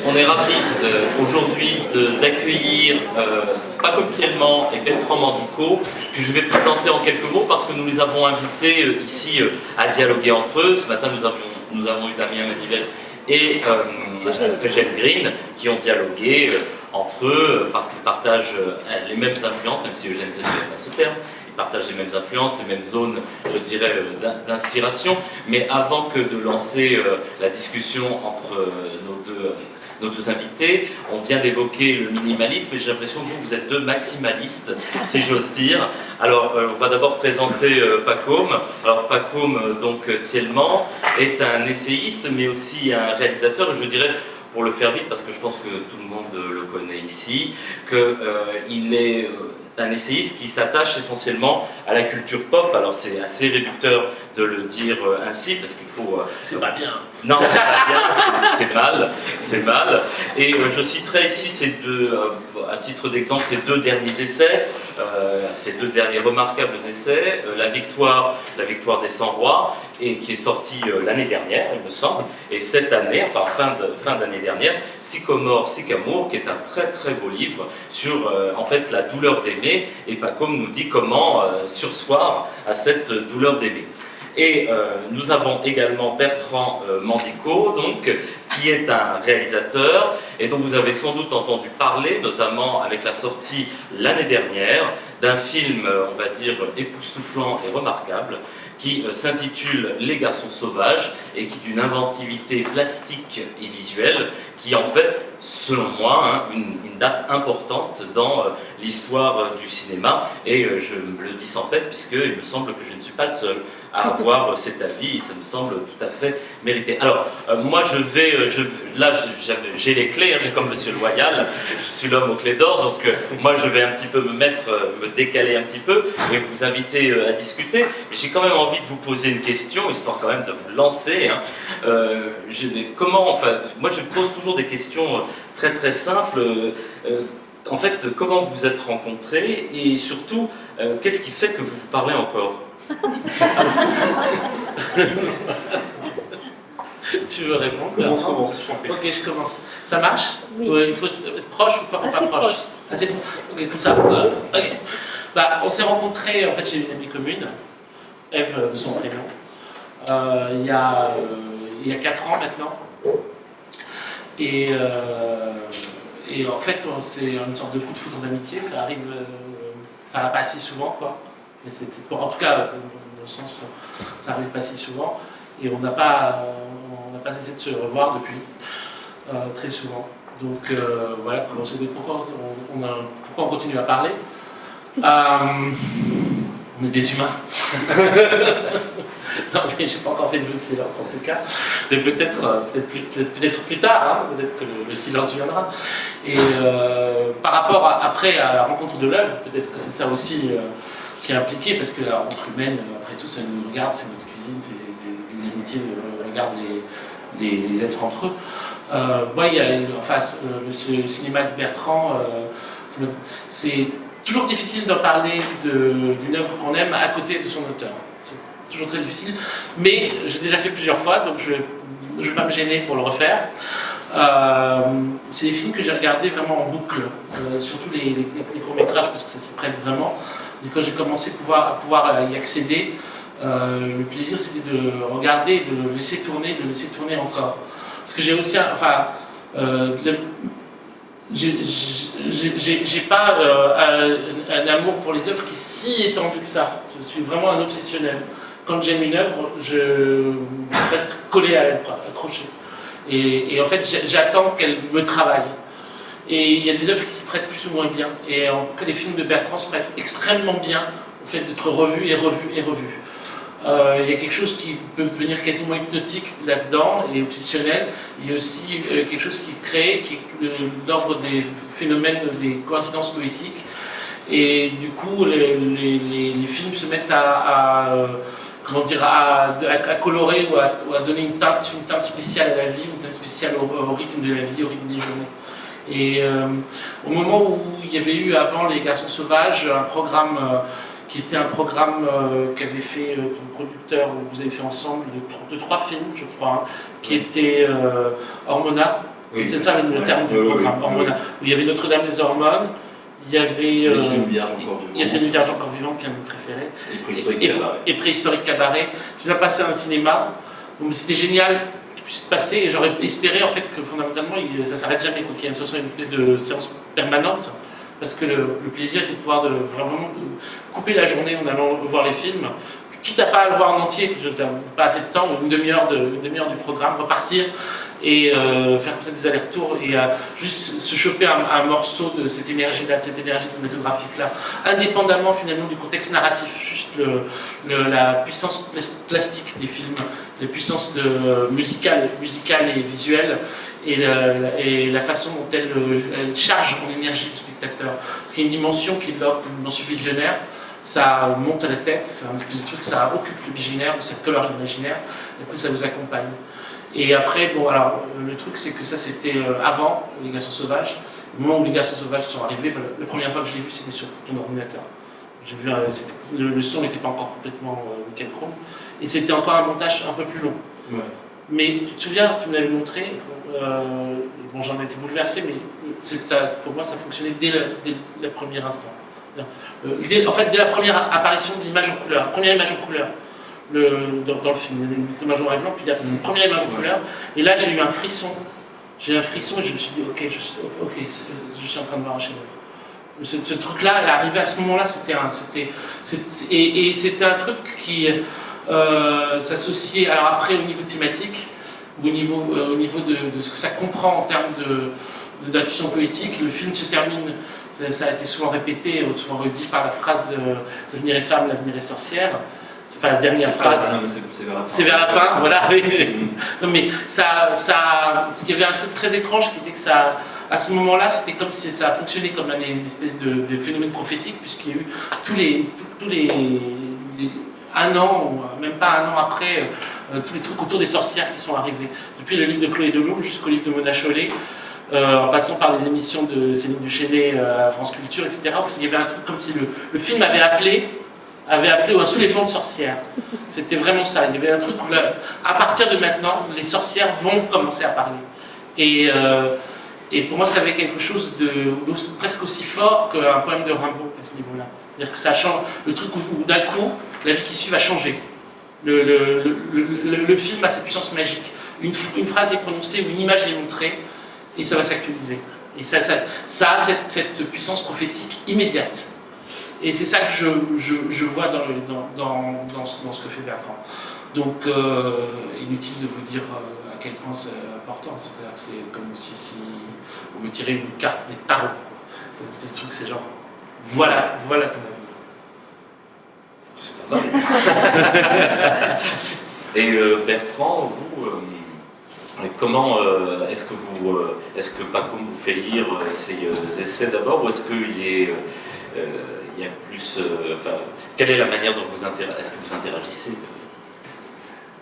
On est ravis aujourd'hui d'accueillir Paco Thielman et Bertrand Mandico, que je vais présenter en quelques mots parce que nous les avons invités ici à dialoguer entre eux. Ce matin, nous avons eu Damien Manivel et Eugène Green qui ont dialogué entre eux parce qu'ils partagent les mêmes influences, même si Eugène Green n'aime pas ce terme. Ils partagent les mêmes influences, les mêmes zones, je dirais, d'inspiration. Mais avant que de lancer la discussion entre nos deux invités, on vient d'évoquer le minimalisme et j'ai l'impression que vous êtes deux maximalistes, si j'ose dire. Alors, on va d'abord présenter Pacôme. Alors, Pacôme, donc, Thielman, est un essayiste, mais aussi un réalisateur, je dirais, pour le faire vite, parce que je pense que tout le monde le connaît ici, qu'il est un essayiste qui s'attache essentiellement à la culture pop. Alors c'est assez réducteur de le dire ainsi, parce qu'il faut... c'est pas bien. Non, c'est pas bien, c'est mal. Et je citerai ici ces deux, à titre d'exemple, ces deux derniers essais, ces deux derniers remarquables essais, La victoire des 100 rois, et qui est sorti l'année dernière, il me semble, et cette année, enfin fin d'année dernière, Sycomore, Sycamour, qui est un très très beau livre sur en fait la douleur d'aimer, et Pacôme nous dit comment surseoir à cette douleur d'aimer. Et nous avons également Bertrand Mandico, donc, qui est un réalisateur et dont vous avez sans doute entendu parler, notamment avec la sortie l'année dernière d'un film, on va dire, époustouflant et remarquable, qui s'intitule Les garçons sauvages et qui d'une inventivité plastique et visuelle qui en fait, selon moi, une date importante dans l'histoire du cinéma. Et je me le dis sans peine puisqu'il me semble que je ne suis pas le seul à avoir cet avis et ça me semble tout à fait mérité. Alors, moi j'ai les clés, je suis comme Monsieur Loyal, je suis l'homme aux clés d'or, donc moi je vais un petit peu me décaler un petit peu et vous inviter à discuter. Mais j'ai quand même envie de vous poser une question, histoire quand même de vous lancer. Moi je pose toujours des questions très très simples. En fait, comment vous vous êtes rencontrés et surtout, qu'est-ce qui fait que vous vous parlez encore? Tu veux répondre? Commence. Ok, je commence. Ça marche? Oui. Il faut être proche ou pas, Assez proche? proche. Ah, c'est bon. Ok, comme ça. Ok. On s'est rencontrés, en fait, chez une amie commune, Ève de son prénom, il y a 4 ans maintenant. Et en fait, c'est une sorte de coup de foudre d'amitié. Ça arrive pas si souvent, quoi. Mais en tout cas, dans le sens, ça arrive pas si souvent. Et on n'a pas cessé de se revoir depuis, très souvent. Donc voilà, pourquoi on continue à parler. On est des humains. Non, mais j'ai pas encore fait de vœu de silence en tout cas. Mais peut-être plus tard, peut-être que le silence viendra. Et par rapport après à la rencontre de l'œuvre, peut-être que c'est ça aussi qui est impliqué, parce que la rencontre humaine, après tout, ça nous regarde, c'est notre cuisine, c'est les amitiés, regardent les êtres entre eux. Moi, il y a le cinéma de Bertrand, c'est toujours difficile d'en parler d'une œuvre qu'on aime à côté de son auteur. C'est toujours très difficile, mais j'ai déjà fait plusieurs fois, donc je ne vais pas me gêner pour le refaire. C'est des films que j'ai regardés vraiment en boucle, surtout les courts-métrages, parce que ça s'y prête vraiment. Et quand j'ai commencé à pouvoir y accéder, le plaisir c'était de regarder, de le laisser tourner encore. Parce que j'ai aussi, j'ai pas un amour pour les œuvres qui est si étendu que ça. Je suis vraiment un obsessionnel. Quand j'aime une œuvre, je reste collé à elle, accroché. Et en fait, j'attends qu'elle me travaille. Et il y a des œuvres qui s'y prêtent plus ou moins bien. Et en tout cas, les films de Bertrand se prêtent extrêmement bien au fait d'être revus et revus et revus. Il y a quelque chose qui peut devenir quasiment hypnotique là-dedans et obsessionnel. Il y a aussi quelque chose qui est créé, qui est l'ordre des phénomènes, des coïncidences poétiques. Et du coup, les films se mettent à colorer ou à donner une teinte spéciale à la vie, une teinte spéciale au rythme de la vie, au rythme des journées. Et au moment où il y avait eu avant Les Garçons Sauvages, un programme qui était un programme qu'avait fait ton producteur, vous avez fait ensemble, de 3 films, je crois, qui était Hormona, Oui. C'est ça le terme du programme hormonal. Il y avait Notre-Dame des Hormones, il y avait. Il y a une Vierge encore vivante. Il y a une Vierge encore vivante qui est un de mes préférés. Et Préhistorique Cabaret. Et Préhistorique Cabaret. Je l'ai passé à un cinéma, donc c'était génial qu'il puisse passer et j'aurais espéré en fait que fondamentalement ça s'arrête jamais, qu'il y ait une espèce de séance permanente. Parce que le plaisir était de pouvoir vraiment couper la journée en allant voir les films, quitte à pas à le voir en entier, je n'ai pas assez de temps, une demi-heure du programme, repartir et faire comme ça des allers-retours et juste se choper un morceau de cette énergie-là, de cette énergie cinématographique-là, indépendamment finalement du contexte narratif, juste la puissance plastique des films, la puissance musicale et visuelle. Et la façon dont elle charge en énergie le spectateur. Parce qu'il y a une dimension qui est là, une dimension visionnaire, ça monte à la tête, c'est un espèce de truc, ça occupe l'imaginaire, ça colore l'imaginaire, et puis ça vous accompagne. Et après, bon, alors, le truc c'est que ça c'était avant Les Garçons Sauvages. Au moment où Les Garçons Sauvages sont arrivés, la première fois que je l'ai vu c'était sur ton ordinateur. J'ai vu, le son n'était pas encore complètement nickel chrome, et c'était encore un montage un peu plus long. Ouais. Mais tu te souviens, tu me l'avais montré, bon j'en ai été bouleversé, mais pour moi ça fonctionnait dès le premier instant. En fait, dès la première apparition de l'image en couleur, première image en couleur dans le film, l'image en noir et blanc, puis la première image en couleur, et là j'ai eu un frisson. J'ai un frisson et je me suis dit, ok, je suis en train de voir un chef-d'œuvre. Ce truc-là, il est arrivé à ce moment-là, c'était un truc qui s'associait, alors après au niveau thématique, ou au niveau de ce que ça comprend en termes d'intuition poétique. Le film se termine, ça a été souvent répété, souvent redit par la phrase « L'avenir est femme, l'avenir est sorcière ». C'est pas la dernière phrase. Non, mais c'est vers la fin. C'est vers la fin, voilà. Non, mais il y avait un truc très étrange qui était que ça, à ce moment-là, c'était comme si ça fonctionnait comme une espèce de phénomène prophétique, puisqu'il y a eu tous les un an, ou même pas un an après, tous les trucs autour des sorcières qui sont arrivés. Depuis le livre de Chloé Delhomme jusqu'au livre de Mona Chollet, en passant par les émissions de Céline Duchesnay à France Culture, etc. Il y avait un truc comme si le film avait appelé un soulèvement de sorcières. C'était vraiment ça. Il y avait un truc où, à partir de maintenant, les sorcières vont commencer à parler. Et pour moi, ça avait quelque chose de presque aussi fort qu'un poème de Rimbaud à ce niveau-là. C'est-à-dire que ça change, le truc où d'un coup, la vie qui suit va changer. Le film a cette puissance magique. Une phrase est prononcée ou une image est montrée, et ça va s'actualiser. Et ça a cette puissance prophétique immédiate. Et c'est ça que je vois dans ce que fait Bertrand. Donc, inutile de vous dire à quel point c'est important. C'est-à-dire que c'est comme si on me tirait une carte des tarots. C'est un espèce de truc, c'est genre, voilà ton avenir. C'est pas mal. Et Bertrand, vous, comment est-ce que Pacôme vous fait lire ces essais d'abord, ou est-ce qu'il y a plus, quelle est la manière dont est-ce que vous interagissez?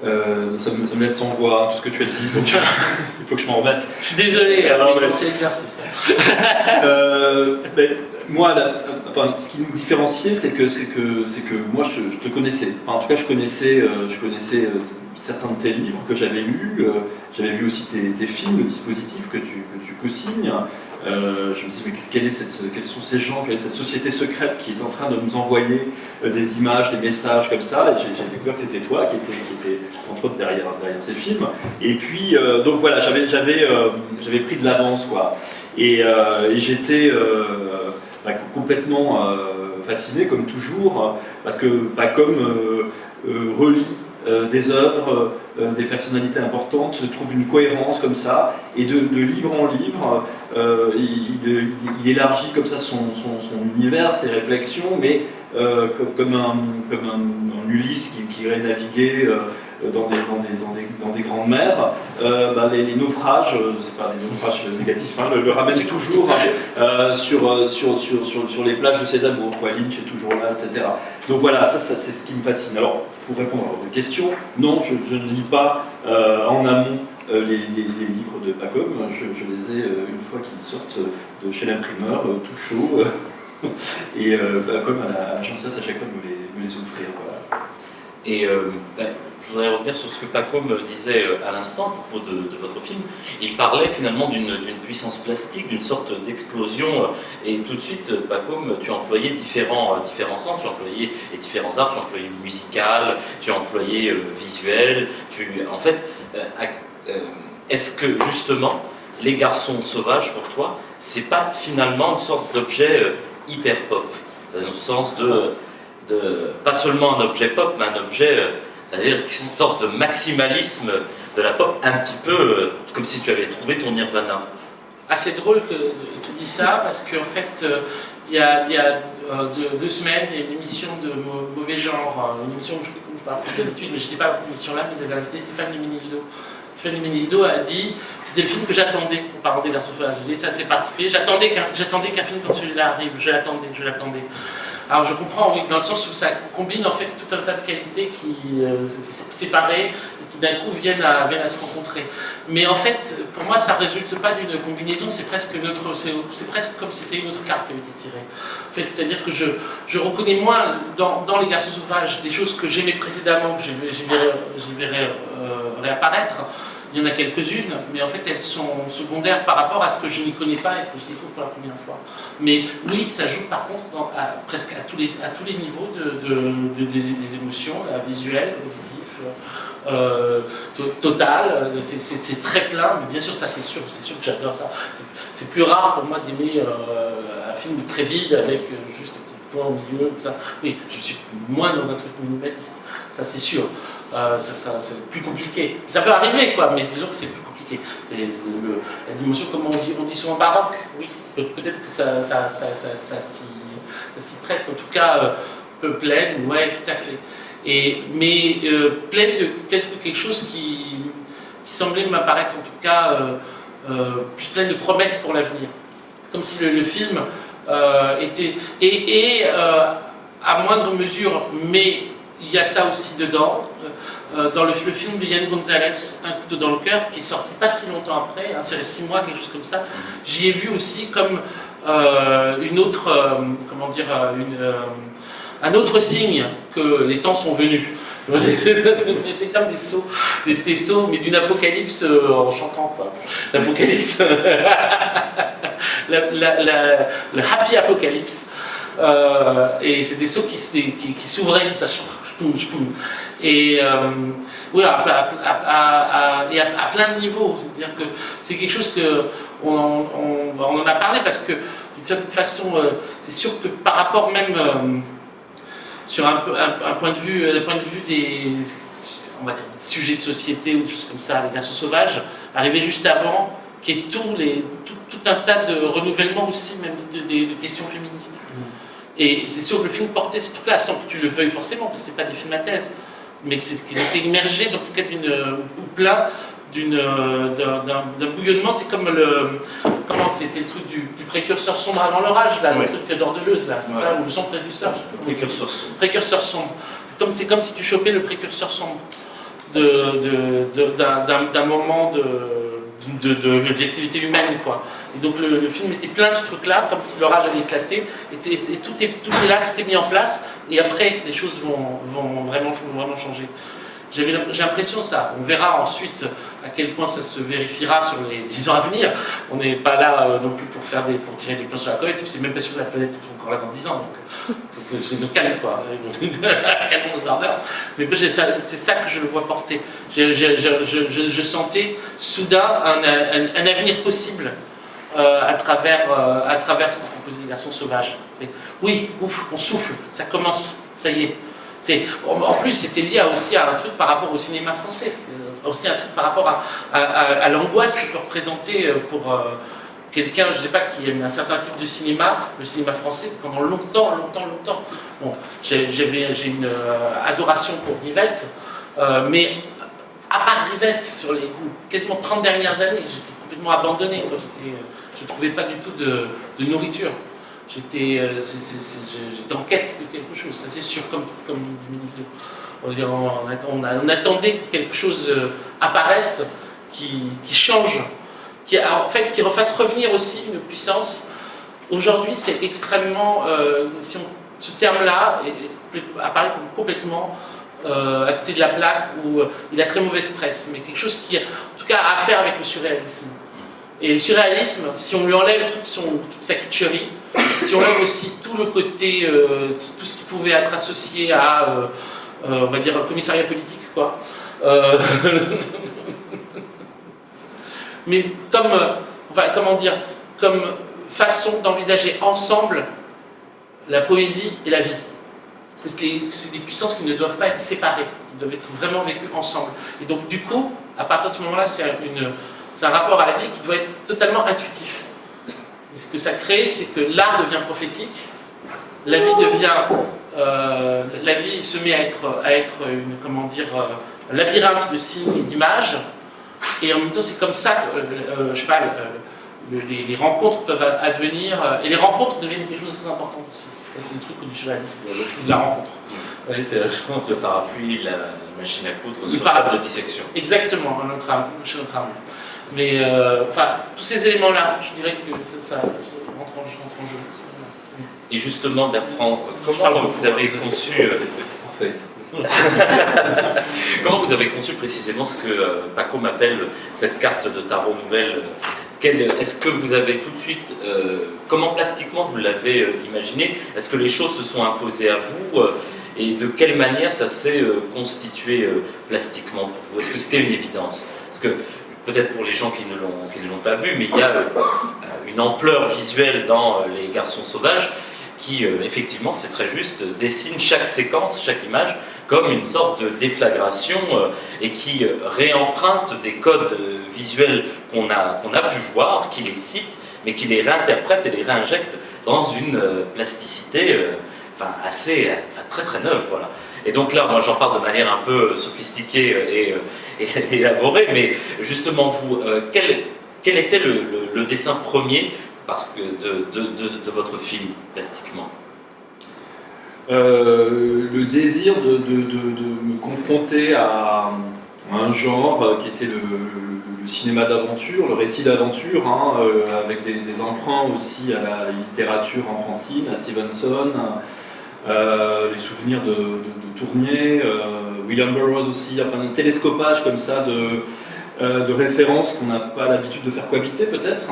Ça me laisse sans voix, tout ce que tu as dit, donc il faut que je m'en remette. Je suis désolé, c'est l'exercice. Moi, ce qui nous différenciait, c'est que moi, je te connaissais. Enfin, en tout cas, je connaissais certains de tes livres que j'avais lus. J'avais vu aussi tes films, le dispositif que tu co-signes. Je me disais, mais quels sont ces gens, quelle est cette société secrète qui est en train de nous envoyer des images, des messages comme ça, et j'ai découvert que c'était toi qui était entre autres derrière ces films. Et puis, donc voilà, j'avais pris de l'avance, quoi. Et j'étais complètement fasciné, comme toujours, parce que Pacôme relie des œuvres, des personnalités importantes, trouve une cohérence comme ça, et de livre en livre, il élargit comme ça son univers, ses réflexions, mais comme un Ulysse qui irait naviguer dans des grandes mers, les naufrages, c'est pas des naufrages négatifs, hein, le ramène toujours sur les plages de ses amours, quoi. Lynch est toujours là, etc. Donc voilà, ça c'est ce qui me fascine. Alors, pour répondre à votre question, non, je ne lis pas en amont les livres de Pacôme. Je les ai une fois qu'ils sortent de chez l'imprimeur, tout chaud, et Pacôme a la gentillesse à chaque fois de me les offrir. Voilà. Et je voudrais revenir sur ce que Paco me disait à l'instant à propos de votre film. Il parlait finalement d'une puissance plastique, d'une sorte d'explosion. Et tout de suite, Paco, tu as employé différents sens, tu as employé les différents arts, tu as employé musical, tu as employé visuel. En fait, est-ce que justement, Les Garçons Sauvages, pour toi, c'est pas finalement une sorte d'objet hyper pop, dans le sens pas seulement un objet pop, mais un objet, c'est-à-dire une sorte de maximalisme de la pop, un petit peu comme si tu avais trouvé ton nirvana. Ah, c'est drôle que tu dis ça, parce qu'en fait, il y a 2 semaines, il y a une émission de mauvais genre, une émission où je participe d'habitude, mais je n'étais pas dans cette émission-là, mais ils avaient invité Stéphane Leminildo. Stéphane Leminildo a dit que c'était le film que j'attendais en parlant des Garçons Sauvages. Je disais, ça c'est particulier, j'attendais qu'un film comme celui-là arrive, je l'attendais. Alors je comprends, oui, dans le sens où ça combine en fait tout un tas de qualités qui séparées et qui d'un coup viennent à se rencontrer. Mais en fait, pour moi, ça ne résulte pas d'une combinaison, c'est presque comme si c'était une autre carte qui avait été tirée. En fait, c'est-à-dire que je reconnais moins dans Les Garçons Sauvages des choses que j'aimais précédemment, que j'y verrai réapparaître. Il y en a quelques-unes, mais en fait elles sont secondaires par rapport à ce que je n'y connais pas et que je découvre pour la première fois. Mais oui, ça joue par contre presque à tous les niveaux des émotions, visuelles, auditives, totales. C'est très plein, mais bien sûr ça c'est sûr que j'adore ça. C'est plus rare pour moi d'aimer un film très vide avec juste un petit point au milieu, comme ça. Oui, je suis moins dans un truc minimaliste. Ça c'est sûr, c'est plus compliqué. Ça peut arriver quoi, mais disons que c'est plus compliqué. C'est la dimension, comme on dit souvent baroque, oui, peut-être que ça s'y prête, en tout cas peu pleine, ouais, tout à fait. Mais pleine de peut-être quelque chose qui semblait m'apparaître en tout cas plus pleine de promesses pour l'avenir. C'est comme si le film était... à moindre mesure, mais il y a ça aussi dedans, dans le film de Yann Gonzalez, Un couteau dans le cœur, qui est sorti pas si longtemps après, c'est 6 mois, quelque chose comme ça. J'y ai vu aussi comme une autre, un autre signe que les temps sont venus. C'était comme des sauts, mais d'une apocalypse en chantant, quoi. L'apocalypse, le happy apocalypse. Et c'est des sauts qui s'ouvraient comme ça. Et oui, à plein de niveaux. C'est-à-dire que c'est quelque chose on en a parlé parce que d'une certaine façon, c'est sûr que par rapport même sur un point de vue des, on va dire, des sujets de société ou des choses comme ça, Les Garçons Sauvages, arrivé juste avant, qui est tout un tas de renouvellement aussi même de questions féministes. Et c'est sûr que le film portait ces trucs-là, sans que tu le veuilles forcément, parce que c'est pas des films à thèse, mais qu'ils étaient immergés, en tout cas ou plein d'un bouillonnement. C'est comme c'était le truc du précurseur sombre avant l'orage, là, le truc d'Ordeleuze, là, c'est ça, ou le son précurseur. Précurseur sombre. C'est comme si tu chopais le précurseur sombre d'un moment de l'activité humaine, quoi. Et donc le film était plein de ce truc-là, comme si l'orage allait éclater, et tout est là, tout est mis en place, et après les choses vont vraiment changer. J'ai l'impression ça. On verra ensuite à quel point ça se vérifiera sur les 10 ans à venir. On n'est pas là non plus pour tirer des plans sur la comète. C'est même pas sûr que la planète est encore là dans 10 ans. Donc que ce soit une calme, quoi. Calmons nos ardeurs. Mais c'est ça que je le vois porter. Je sentais soudain un avenir possible à travers ce qu'on propose Les Garçons Sauvages. Oui, ouf, on souffle, ça commence, ça y est. En plus, c'était lié aussi à un truc par rapport au cinéma français, aussi un truc par rapport à l'angoisse qu'il peut représenter pour quelqu'un, je ne sais pas, qui aime un certain type de cinéma, le cinéma français, pendant longtemps. Bon, j'ai une adoration pour Rivette, mais à part Rivette, sur les quasiment 30 dernières années, j'étais complètement abandonné. Je ne trouvais pas du tout de nourriture. J'étais en quête de quelque chose, ça c'est sûr, comme on attendait que quelque chose apparaisse qui change, qui refasse revenir aussi une puissance. Aujourd'hui, c'est extrêmement, ce terme-là apparaît comme complètement à côté de la plaque où il a très mauvaise presse, mais quelque chose qui, en tout cas, a à faire avec le surréalisme. Et le surréalisme, si on lui enlève toute sa kitscherie, si on enlève aussi tout le côté, tout ce qui pouvait être associé à, on va dire, un commissariat politique, quoi. Mais comme, comment dire, comme façon d'envisager ensemble la poésie et la vie. Parce que c'est des puissances qui ne doivent pas être séparées, qui doivent être vraiment vécues ensemble. Et donc, du coup, à partir de ce moment-là, c'est un rapport à la vie qui doit être totalement intuitif. Et ce que ça crée, c'est que l'art devient prophétique, la vie se met à être une, comment dire, un labyrinthe de signes et d'images, et en même temps, c'est comme ça que, je sais pas, les rencontres peuvent advenir, et les rencontres deviennent quelque chose de très important aussi. C'est le truc du surréalisme, le truc de la rencontre. Oui, je pense le parapluie, la machine à coudre, sur la table de dissection. Exactement, chez notre arme. Mais tous ces éléments-là, je dirais que ça rentre en jeu. Et justement, Bertrand, comment vous avez conçu... Parfait. Comment vous avez conçu précisément ce que Paco m'appelle cette carte de tarot nouvelle? Est-ce que vous avez tout de suite, comment plastiquement vous l'avez imaginé? Est-ce que les choses se sont imposées à vous? Et de quelle manière ça s'est constitué plastiquement pour vous? Est-ce que c'était une évidence? Parce que peut-être pour les gens qui ne l'ont pas vu, mais il y a une ampleur visuelle dans Les Garçons Sauvages qui, effectivement, c'est très juste, dessine chaque séquence, chaque image, comme une sorte de déflagration et qui réemprunte des codes visuels qu'on a pu voir, qui les cite, mais qui les réinterprète et les réinjecte dans une plasticité très très neuve. Voilà. Et donc là, moi j'en parle de manière un peu sophistiquée et élaborée, mais justement, vous, quel était le dessin premier de votre film, plastiquement? Le désir de me confronter à un genre qui était le cinéma d'aventure, le récit d'aventure, avec des emprunts aussi à la littérature enfantine, à Stevenson, les souvenirs de Tournier, William Burroughs aussi, enfin un télescopage comme ça de références qu'on n'a pas l'habitude de faire cohabiter peut-être.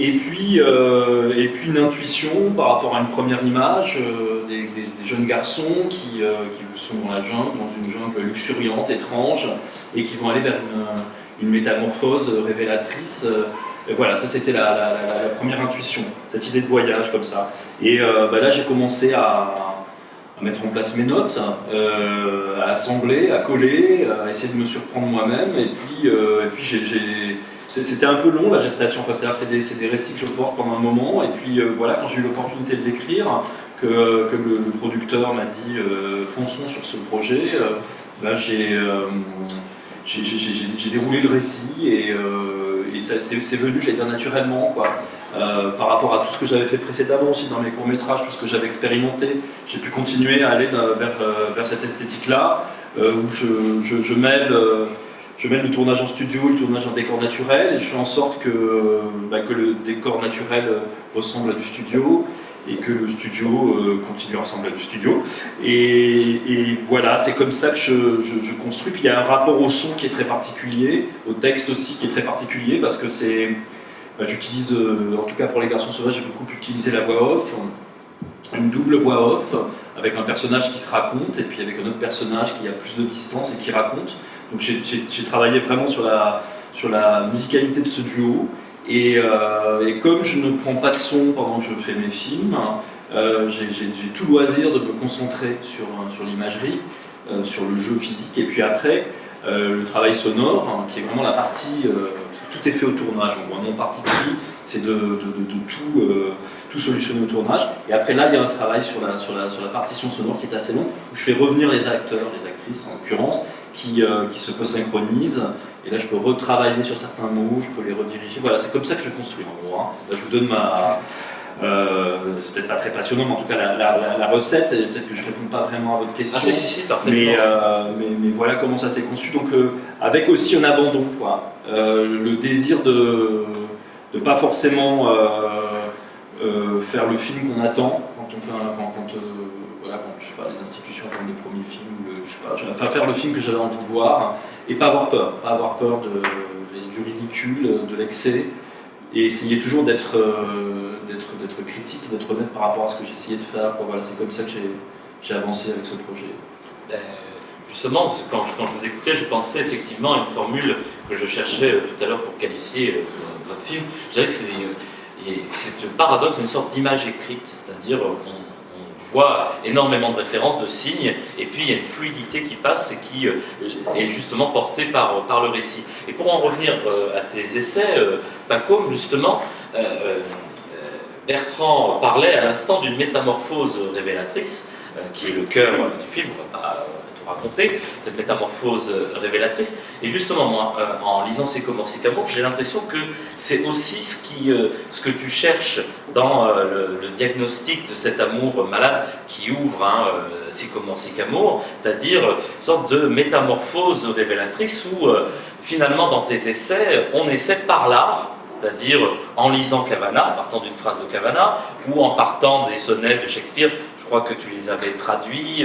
Et puis une intuition par rapport à une première image des jeunes garçons qui sont dans la jungle, dans une jungle luxuriante, étrange, et qui vont aller vers une métamorphose révélatrice. Et voilà, ça c'était la première intuition, cette idée de voyage comme ça. Et là j'ai commencé à mettre en place mes notes, à assembler, à coller, à essayer de me surprendre moi-même, et puis c'était un peu long la gestation, c'est-à-dire c'est des récits que je porte pendant un moment, et puis quand j'ai eu l'opportunité de l'écrire, que le producteur m'a dit fonçons sur ce projet, j'ai déroulé le récit, et c'est venu, j'allais dire naturellement, quoi. Par rapport à tout ce que j'avais fait précédemment aussi dans mes courts-métrages, tout ce que j'avais expérimenté, j'ai pu continuer à aller vers cette esthétique-là, où je mêle le tournage en studio, le tournage en décor naturel, et je fais en sorte que le décor naturel ressemble à du studio, et que le studio continue à ressembler à du studio. Et voilà, c'est comme ça que je construis. Puis il y a un rapport au son qui est très particulier, au texte aussi qui est très particulier, parce que j'utilise, en tout cas pour Les Garçons Sauvages, j'ai beaucoup utilisé la voix off, une double voix off, avec un personnage qui se raconte, et puis avec un autre personnage qui a plus de distance et qui raconte. Donc j'ai travaillé vraiment sur la musicalité de ce duo, et comme je ne prends pas de son pendant que je fais mes films, j'ai tout loisir de me concentrer sur l'imagerie, sur le jeu physique, et puis après, le travail sonore, qui est vraiment la partie, tout est fait au tournage, mon parti pris, c'est de tout solutionner au tournage. Et après là, il y a un travail sur la partition sonore qui est assez long, où je fais revenir les acteurs, les actrices en l'occurrence, qui se synchronisent. Et là, je peux retravailler sur certains mots, je peux les rediriger. Voilà, c'est comme ça que je construis en gros. Là, je vous donne c'est peut-être pas très passionnant, mais en tout cas la recette, et peut-être que je réponds pas vraiment à votre question. Ah si, parfaitement. Mais voilà comment ça s'est conçu. Donc avec aussi un abandon, quoi. Le désir de pas forcément faire le film qu'on attend voilà, quand, je sais pas, les institutions comme les premiers films, je sais pas, enfin, faire le film que j'avais envie de voir, et pas avoir peur du ridicule, de l'excès, et essayer toujours d'être critique, d'être honnête par rapport à ce que j'essayais de faire. Voilà, c'est comme ça que j'ai avancé avec ce projet. Justement, quand je vous écoutais, je pensais effectivement à une formule que je cherchais tout à l'heure pour qualifier votre film. Je dirais que c'est un paradoxe, une sorte d'image écrite, c'est-à-dire on voit énormément de références, de signes, et puis il y a une fluidité qui passe et qui est justement portée par le récit. Et pour en revenir à tes essais, Pacôme, justement, Bertrand parlait à l'instant d'une métamorphose révélatrice, qui est le cœur du film, on ne va pas tout raconter, cette métamorphose révélatrice. Et justement, moi, en lisant Sycomore, j'ai l'impression que c'est aussi ce que tu cherches dans le diagnostic de cet amour malade qui ouvre Sycomore, c'est-à-dire une sorte de métamorphose révélatrice où finalement dans tes essais, on essaie par l'art, c'est-à-dire en lisant Cavana, partant d'une phrase de Cavana, ou en partant des sonnets de Shakespeare, je crois que tu les avais traduits,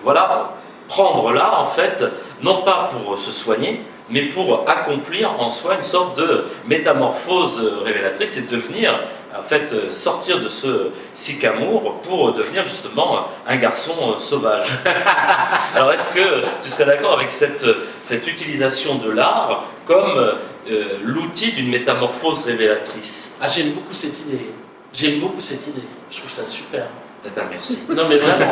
voilà, prendre l'art en fait, non pas pour se soigner, mais pour accomplir en soi une sorte de métamorphose révélatrice et devenir, en fait, sortir de ce Sycamore pour devenir justement un garçon sauvage. Alors est-ce que tu serais d'accord avec cette utilisation de l'art comme l'outil d'une métamorphose révélatrice? Ah, j'aime beaucoup cette idée. Je trouve ça super. Merci. Non mais vraiment,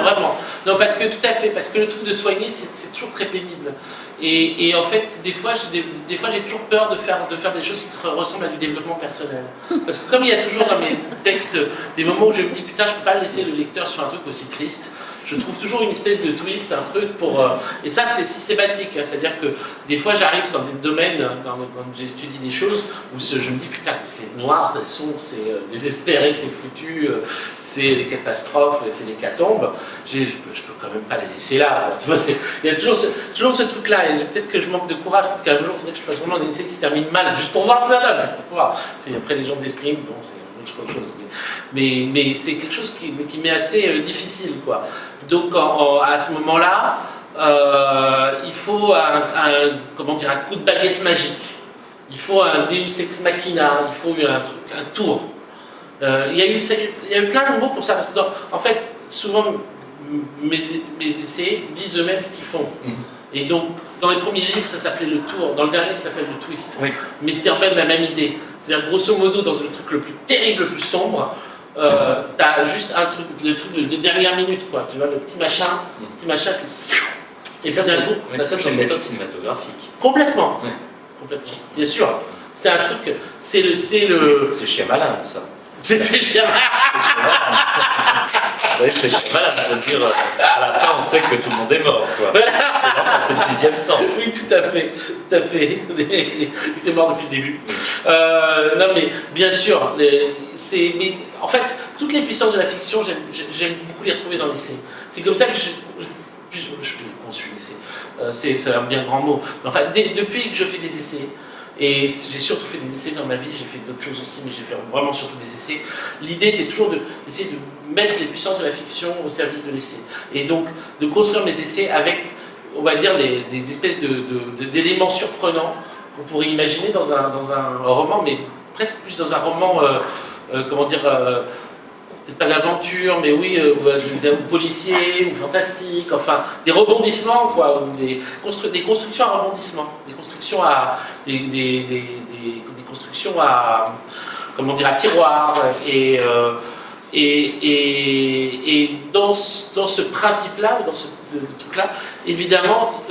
vraiment. Non parce que tout à fait, parce que le truc de soigner c'est toujours très pénible. Et en fait, des fois j'ai toujours peur de faire des choses qui ressemblent à du développement personnel. Parce que comme il y a toujours dans mes textes des moments où je me dis putain je peux pas laisser le lecteur sur un truc aussi triste, je trouve toujours une espèce de twist, un truc pour... et ça c'est systématique, hein, c'est-à-dire que des fois j'arrive dans des domaines, quand j'étudie des choses, où je me dis putain c'est noir, c'est sombre, c'est désespéré, c'est foutu, c'est les catastrophes, c'est l'hécatombe, je peux quand même pas les laisser là. Tu vois, il y a toujours ce truc-là, et peut-être que je manque de courage, peut-être qu'un jour il faudrait que je fasse vraiment un essai qui se termine mal, juste pour voir ce que ça donne. Pour voir. Après les gens dépriment, bon c'est autre chose. Mais c'est quelque chose qui m'est assez difficile, quoi. Donc à ce moment-là, il faut un coup de baguette magique. Il faut un Deus ex machina, il faut un tour. Il y a eu plein de mots pour ça, parce que en fait, souvent mes essais disent eux-mêmes ce qu'ils font. Et donc, dans les premiers livres, ça s'appelait le tour, dans le dernier, ça s'appelle le twist. Oui. Mais c'est en fait la même idée. C'est-à-dire, grosso modo, dans le truc le plus terrible, le plus sombre, t'as juste un truc, le truc de dernière minute, quoi. Tu vois, le petit machin qui... Et ça, c'est une méthode cinématographique. Complètement. Ouais. Complètement. Bien sûr. C'est un truc, c'est Shyamalan, ça. C'est Shyamalan. Oui, c'est Shyamalan, c'est-à-dire à la fin on sait que tout le monde est mort, quoi. C'est le sixième sens. Oui, tout à fait. Il était mort depuis le début. Non mais bien sûr, mais en fait toutes les puissances de la fiction, j'aime beaucoup les retrouver dans l'essai. C'est comme ça que je conçu l'essai. C'est un bien grand mot. Mais enfin, depuis que je fais des essais. Et j'ai surtout fait des essais dans ma vie, j'ai fait d'autres choses aussi, mais j'ai fait vraiment surtout des essais. L'idée était toujours d'essayer de mettre les puissances de la fiction au service de l'essai. Et donc, de construire mes essais avec, on va dire, des espèces d'éléments surprenants qu'on pourrait imaginer dans un roman, mais presque plus dans un roman, c'est pas d'aventure, mais oui, ou policier, ou fantastique, enfin, des rebondissements, quoi, ou des constructions à rebondissements, des constructions à à tiroir, et dans ce principe-là, dans ce truc-là, évidemment,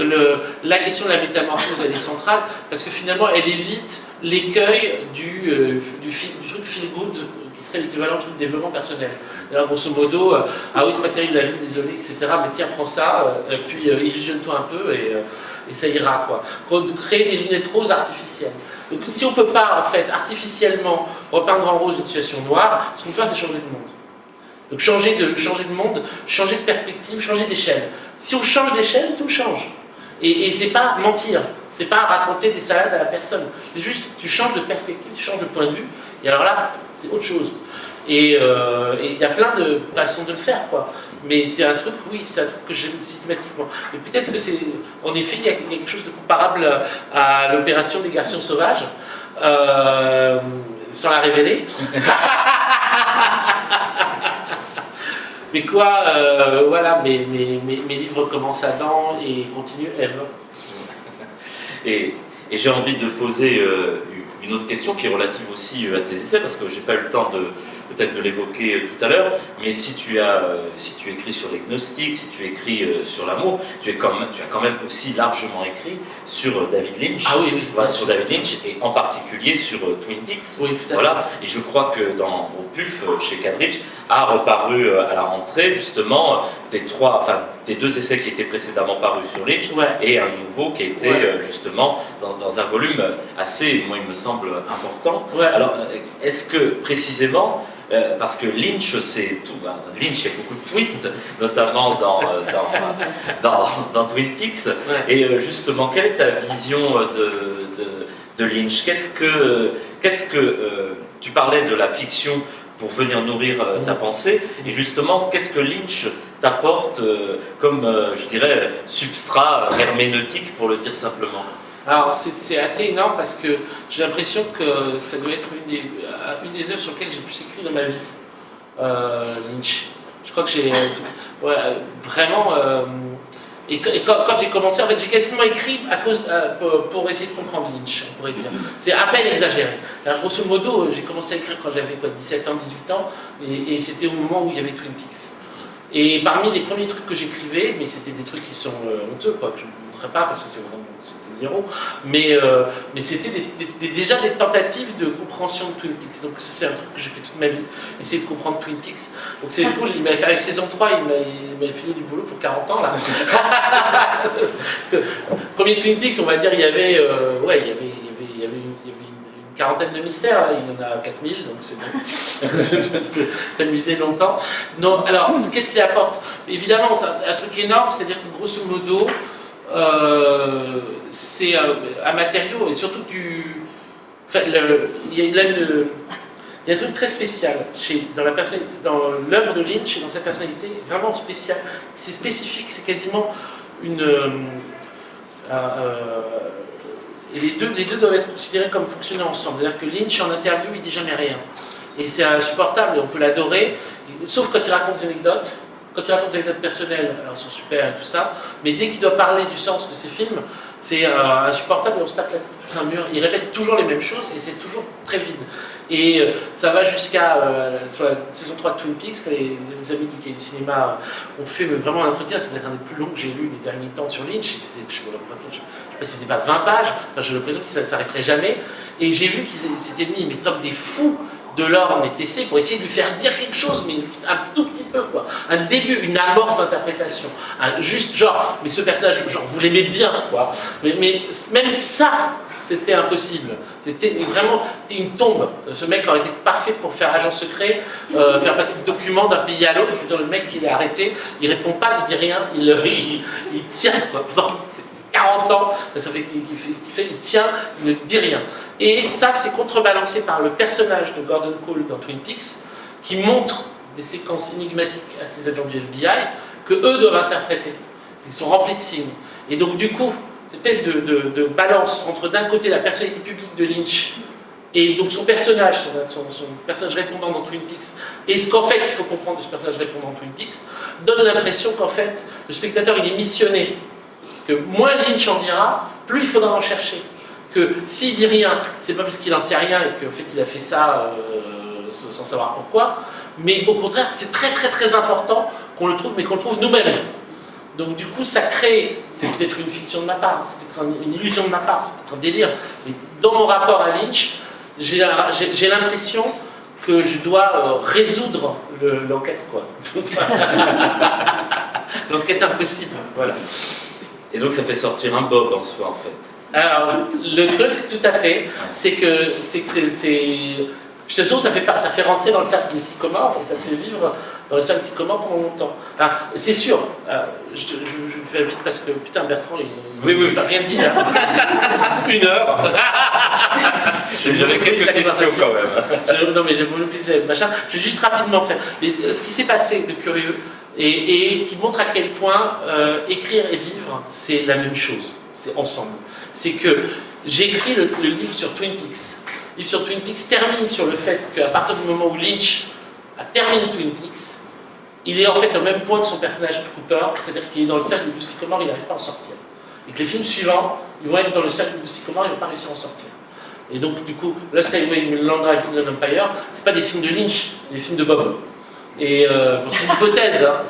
la question de la métamorphose, elle est centrale, parce que finalement, elle évite l'écueil du truc feel good, qui serait l'équivalent du développement personnel. Alors, grosso modo, ah oui, c'est pas terrible la vie, désolé, etc., mais tiens, prends ça, puis illusionne-toi un peu, et ça ira, quoi. Créer des lunettes roses artificielles. Donc, si on ne peut pas, en fait, artificiellement repeindre en rose une situation noire, ce qu'on peut faire, c'est changer de monde. Donc, changer de monde, changer de perspective, changer d'échelle. Si on change d'échelle, tout change. Et c'est pas mentir, c'est pas raconter des salades à la personne. C'est juste, tu changes de perspective, tu changes de point de vue, et alors là, c'est autre chose. Et il y a plein de façons de le faire, quoi. Mais c'est un truc, oui, c'est un truc que j'aime systématiquement. Et peut-être que c'est, en effet, il y a quelque chose de comparable à l'opération des garçons sauvages, sans la révéler. Mais quoi, voilà, mes livres commencent Adam et continuent Ève. Et j'ai envie de poser une autre question qui est relative aussi à tes essais, parce que j'ai pas eu le temps peut-être de l'évoquer tout à l'heure, mais si tu écris sur les gnostiques, si tu écris sur l'amour, tu as quand même aussi largement écrit sur David Lynch. Ah oui, oui. Voilà, sur David Lynch, et en particulier sur Twin Peaks. Oui, tout à voilà. fait. Et je crois que au PUF, chez Cadridge, a reparu à la rentrée, justement, tes deux essais qui étaient précédemment parus sur Lynch, Ouais. et un nouveau qui était justement dans un volume assez, moi il me semble, important. Ouais. Alors, est-ce que précisément, parce que Lynch, c'est tout. Lynch, il y a beaucoup de twists, notamment dans Twin Peaks. Ouais. Et justement, quelle est ta vision de Lynch? Qu'est-ce que tu parlais de la fiction pour venir nourrir ta pensée, et justement, qu'est-ce que Lynch t'apporte comme, je dirais, substrat herméneutique, pour le dire simplement? Alors c'est assez énorme parce que j'ai l'impression que ça doit être une des œuvres sur lesquelles j'ai le plus écrit dans ma vie. Lynch. Je crois que j'ai vraiment. Et quand j'ai commencé, en fait, j'ai quasiment écrit pour essayer de comprendre Lynch, on pourrait dire. C'est à peine exagéré. Alors, grosso modo, j'ai commencé à écrire quand j'avais 17 ans, 18 ans, et c'était au moment où il y avait Twin Peaks. Et parmi les premiers trucs que j'écrivais, mais c'était des trucs qui sont honteux, quoi, que je ne vous montrerai pas parce que c'était zéro, mais c'était déjà des tentatives de compréhension de Twin Peaks. Donc c'est un truc que j'ai fait toute ma vie, essayer de comprendre Twin Peaks. Donc c'est cool, il m'avait fait avec saison 3, il m'avait filé du boulot pour 40 ans là. Premier Twin Peaks, on va dire, il y avait une quarantaine de mystères, là. Il y en a 4000, donc c'est bon. Je peux t'amuser longtemps. Non, alors, qu'est-ce qu'il apporte? Évidemment, c'est un truc énorme, c'est-à-dire que grosso modo, c'est un matériau, et surtout enfin, il y a un truc très spécial dans l'œuvre de Lynch et dans sa personnalité, vraiment spécial. C'est spécifique, c'est quasiment et les deux doivent être considérés comme fonctionnant ensemble. C'est-à-dire que Lynch, en interview, il dit jamais rien. Et c'est insupportable, et on peut l'adorer, sauf quand il raconte des anecdotes. Quand il raconte des anecdotes personnelles, elles sont super et tout ça, mais dès qu'il doit parler du sens de ses films, c'est insupportable et on se tape la tête contre un mur. Il répète toujours les mêmes choses et c'est toujours très vide. Et ça va jusqu'à sur la saison 3 de Twin Peaks, que les amis du cinéma ont fait vraiment un entretien. C'est peut-être un des plus longs que j'ai lu les derniers temps sur Lynch. Je ne sais pas si c'était pas 20 pages, enfin, j'ai l'impression qu'il ne s'arrêterait jamais. Et j'ai vu qu'ils s'étaient mis mais comme des fous de l'ordre et TC pour essayer de lui faire dire quelque chose, mais un tout petit peu, quoi. Un début, une amorce d'interprétation. Juste genre, mais ce personnage, genre, vous l'aimez bien, quoi. Mais même ça, c'était impossible. C'était vraiment une tombe. Ce mec aurait été parfait pour faire agent secret, faire passer des documents d'un pays à l'autre. Je veux dire, le mec, il est arrêté, il répond pas, il dit rien, il tient, quoi. Pendant 40 ans, ça fait il tient, il ne dit rien. Et ça, c'est contrebalancé par le personnage de Gordon Cole dans Twin Peaks, qui montre des séquences énigmatiques à ces agents du FBI que eux doivent interpréter. Ils sont remplis de signes. Et donc, du coup, cette espèce de balance entre d'un côté la personnalité publique de Lynch et donc son personnage répondant dans Twin Peaks, et ce qu'en fait il faut comprendre de ce personnage répondant dans Twin Peaks, donne l'impression qu'en fait le spectateur il est missionné, que moins Lynch en dira, plus il faudra en chercher. Que s'il dit rien, c'est pas parce qu'il en sait rien et qu'en fait il a fait ça sans savoir pourquoi, mais au contraire c'est très très très important qu'on le trouve, mais qu'on le trouve nous-mêmes. Donc du coup ça crée, c'est peut-être une fiction de ma part, c'est peut-être une illusion de ma part, c'est peut-être un délire, mais dans mon rapport à Lynch, j'ai l'impression que je dois résoudre l'enquête, quoi. L'enquête impossible, voilà. Et donc ça fait sortir un Bob en soi, en fait. Alors, le truc, tout à fait, c'est que ça fait rentrer dans le cercle des sycomores et ça te fait vivre dans le cercle des sycomores pendant longtemps. C'est sûr, je fais vite parce que putain, Bertrand, il n'a rien dit là. 1 heure. J'avais quelques questions quand même. Non mais j'ai monopolisé les machins. Je vais juste rapidement faire. Mais, ce qui s'est passé de curieux et qui montre à quel point écrire et vivre, c'est la même chose. C'est ensemble. C'est que j'ai écrit le livre sur Twin Peaks. Le livre sur Twin Peaks termine sur le fait qu'à partir du moment où Lynch a terminé Twin Peaks, il est en fait au même point que son personnage Cooper, c'est-à-dire qu'il est dans le cercle du sycomore, il n'arrive pas à en sortir. Et que les films suivants, ils vont être dans le cercle du sycomore, il ne va pas réussir à en sortir. Et donc, du coup, Lost Highway, Land Drive, Inland Empire, c'est pas des films de Lynch, c'est des films de Bob. Et bon, c'est une hypothèse, hein.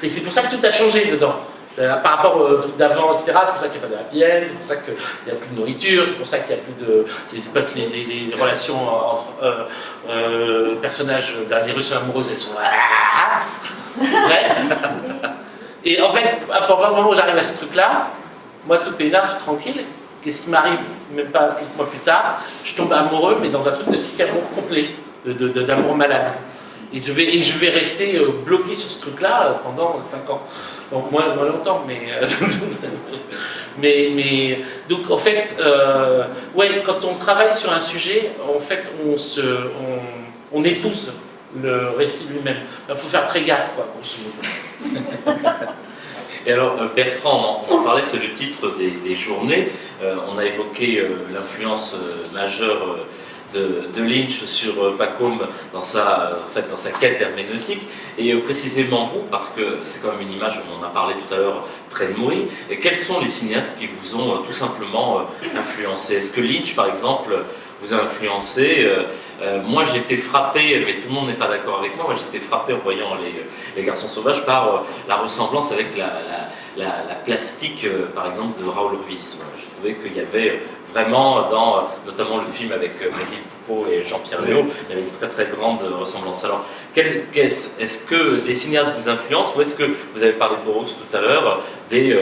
Et c'est pour ça que tout a changé dedans. Par rapport au truc d'avant, etc., c'est pour ça qu'il n'y a pas de happy end, c'est pour ça qu'il n'y a plus de nourriture, c'est pour ça qu'il n'y a plus de. Les relations entre personnages, les relations amoureuses, elles sont. Bref. Et en fait, à partir du moment où j'arrive à ce truc-là, moi, tout peinard, tout tranquille, qu'est-ce qui m'arrive, même pas quelques mois plus tard, je tombe amoureux, mais dans un truc de cycle-amour complet, d'amour malade. Et je vais rester bloqué sur ce truc-là pendant 5 ans. Bon, moins longtemps, mais donc en fait, ouais, quand on travaille sur un sujet, en fait, on épouse le récit lui-même. Il faut faire très gaffe, quoi, pour ce mot. Et alors, Bertrand, on en parlait, c'est le titre des journées. On a évoqué l'influence majeure de Lynch sur Pacôme dans sa quête herméneutique, et précisément vous, parce que c'est quand même une image, on en a parlé tout à l'heure, très nourrie, et quels sont les cinéastes qui vous ont tout simplement influencé? Est-ce que Lynch, par exemple, vous a influencé? Moi j'ai été frappé, mais tout le monde n'est pas d'accord avec moi, j'ai été frappé en voyant les Garçons Sauvages par la ressemblance avec la plastique, par exemple, de Raoul Ruiz. Voilà, je trouvais qu'il y avait vraiment, dans notamment le film avec Melville Poupeau et Jean-Pierre Léaud, il y avait une très très grande ressemblance. Alors, est-ce que des cinéastes vous influencent, ou est-ce que, vous avez parlé de Burroughs tout à l'heure, des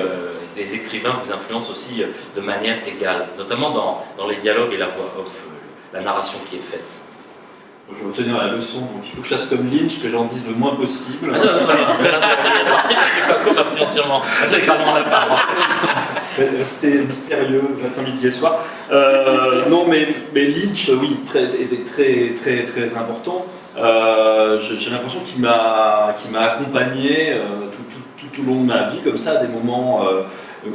écrivains vous influencent aussi de manière égale, notamment dans les dialogues et la voix off, la narration qui est faite? Je vais retenir la leçon, donc il faut que je fasse comme Lynch, que j'en dise le moins possible. Ah non, c'est bien parti parce que Pacôme a pris entièrement la parole. Rester mystérieux, matin, midi et soir. Non, mais Lynch, oui, était très important. J'ai l'impression qu'il m'a accompagné tout au long de ma vie, comme ça, à des moments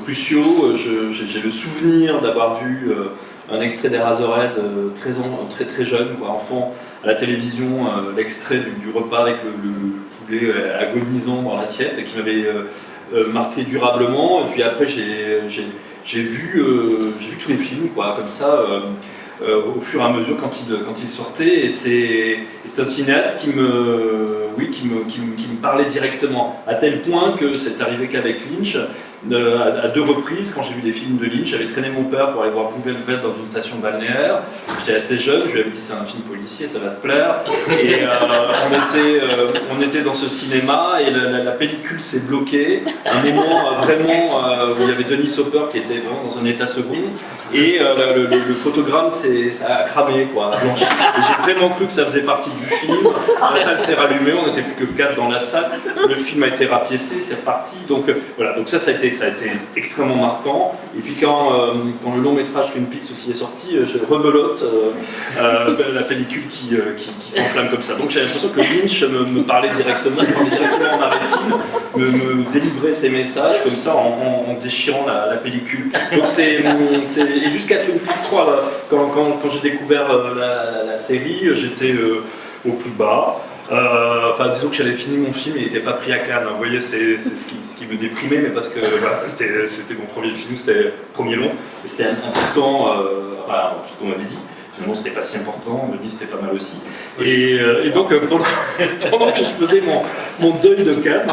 cruciaux. J'ai le souvenir d'avoir vu un extrait d'Eraserhead très jeune, quoi, enfant, à la télévision, l'extrait du repas avec le poulet agonisant dans l'assiette, qui m'avait marqué durablement. Et puis après, j'ai vu tous les films, quoi, comme ça, au fur et à mesure quand il sortait. Et c'est un cinéaste qui me parlait directement, à tel point que c'est arrivé qu'avec Lynch, à 2 reprises, quand j'ai vu des films de Lynch, j'avais traîné mon père pour aller voir Blue Velvet dans une station balnéaire. J'étais assez jeune, je lui avais dit c'est un film policier, ça va te plaire. Et on était dans ce cinéma et la pellicule s'est bloquée. Un moment vraiment où il y avait Denis Hopper qui était vraiment dans un état second, et le photogramme a cramé, quoi, a blanchi. Et j'ai vraiment cru que ça faisait partie du film. La salle s'est rallumée, on n'était plus que 4 dans la salle. Le film a été rapiécé, c'est reparti. Donc voilà, donc ça a été extrêmement marquant. Et puis quand le long métrage Twin Peaks aussi est sorti, je rebelote la pellicule qui s'enflamme comme ça. Donc j'ai l'impression que Lynch me parlait directement en maritime, me délivrait ses messages comme ça en déchirant la pellicule. Donc et jusqu'à Twin Peaks 3, quand j'ai découvert la série, j'étais au plus bas. Enfin, disons que j'avais fini mon film et il n'était pas pris à Cannes. Vous voyez, c'est ce qui me déprimait, mais parce que voilà, c'était mon premier film, c'était le premier long, et c'était important, enfin, tout ce qu'on m'avait dit. Finalement, c'était pas si important, Venise c'était pas mal aussi. Et donc, pendant que je faisais mon deuil de Cannes,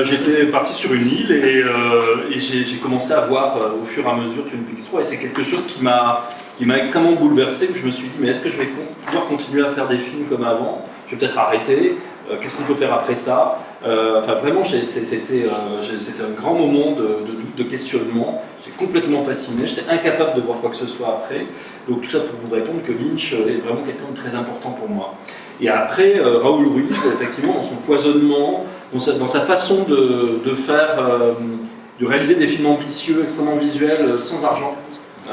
j'étais parti sur une île et j'ai commencé à voir au fur et à mesure Twin Peaks 3, et c'est quelque chose qui m'a extrêmement bouleversé, où je me suis dit, mais est-ce que je vais pouvoir continuer à faire des films comme avant? Je vais peut-être arrêter, qu'est-ce qu'on peut faire après ça? Enfin vraiment, c'était un grand moment de doute, de questionnement. J'étais complètement fasciné, j'étais incapable de voir quoi que ce soit après. Donc tout ça pour vous répondre que Lynch est vraiment quelqu'un de très important pour moi. Et après, Raoul Ruiz, effectivement, dans son foisonnement, dans sa façon de faire, de réaliser des films ambitieux, extrêmement visuels, sans argent.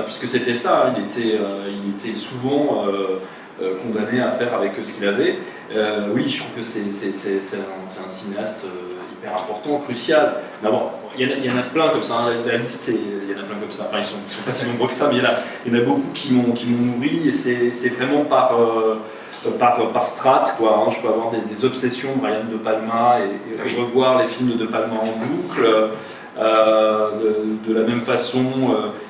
puisque c'était ça, il était souvent condamné à faire avec ce qu'il avait. Oui, je trouve que c'est un cinéaste hyper important, crucial. Mais bon, il y en a plein comme ça, hein, la liste, il y en a plein comme ça. Enfin, ils sont pas si nombreux que ça, mais il y en a beaucoup qui m'ont nourri, et c'est vraiment par strate, quoi. Hein. Je peux avoir des obsessions de Brian De Palma et revoir les films de De Palma en boucle. De la même façon,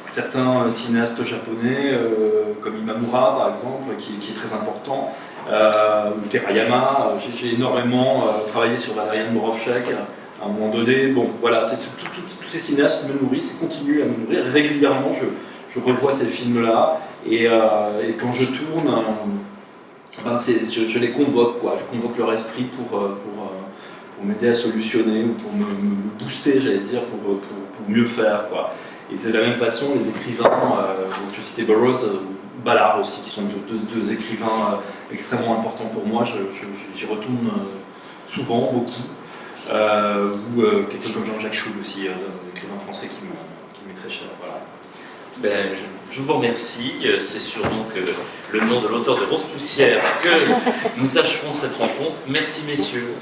certains cinéastes japonais, comme Imamura par exemple, qui est très important, ou Terayama. J'ai énormément travaillé sur Valerian Moravcsik à un moment donné. Bon, voilà, tous ces cinéastes me nourrissent et continuent à me nourrir. Régulièrement, je revois ces films-là, et quand je tourne, je les convoque, quoi. Je convoque leur esprit pour m'aider à solutionner, ou pour me booster, j'allais dire, pour mieux faire, quoi. Et de la même façon, les écrivains, donc je citais Burroughs, Ballard aussi, qui sont deux écrivains extrêmement importants pour moi. J'y retourne souvent, beaucoup. Ou quelqu'un comme Jean-Jacques Schul aussi, écrivain français qui m'est très cher. Voilà. Ben, je vous remercie. C'est sur donc le nom de l'auteur de Rose Poussière que nous achevons cette rencontre. Merci messieurs.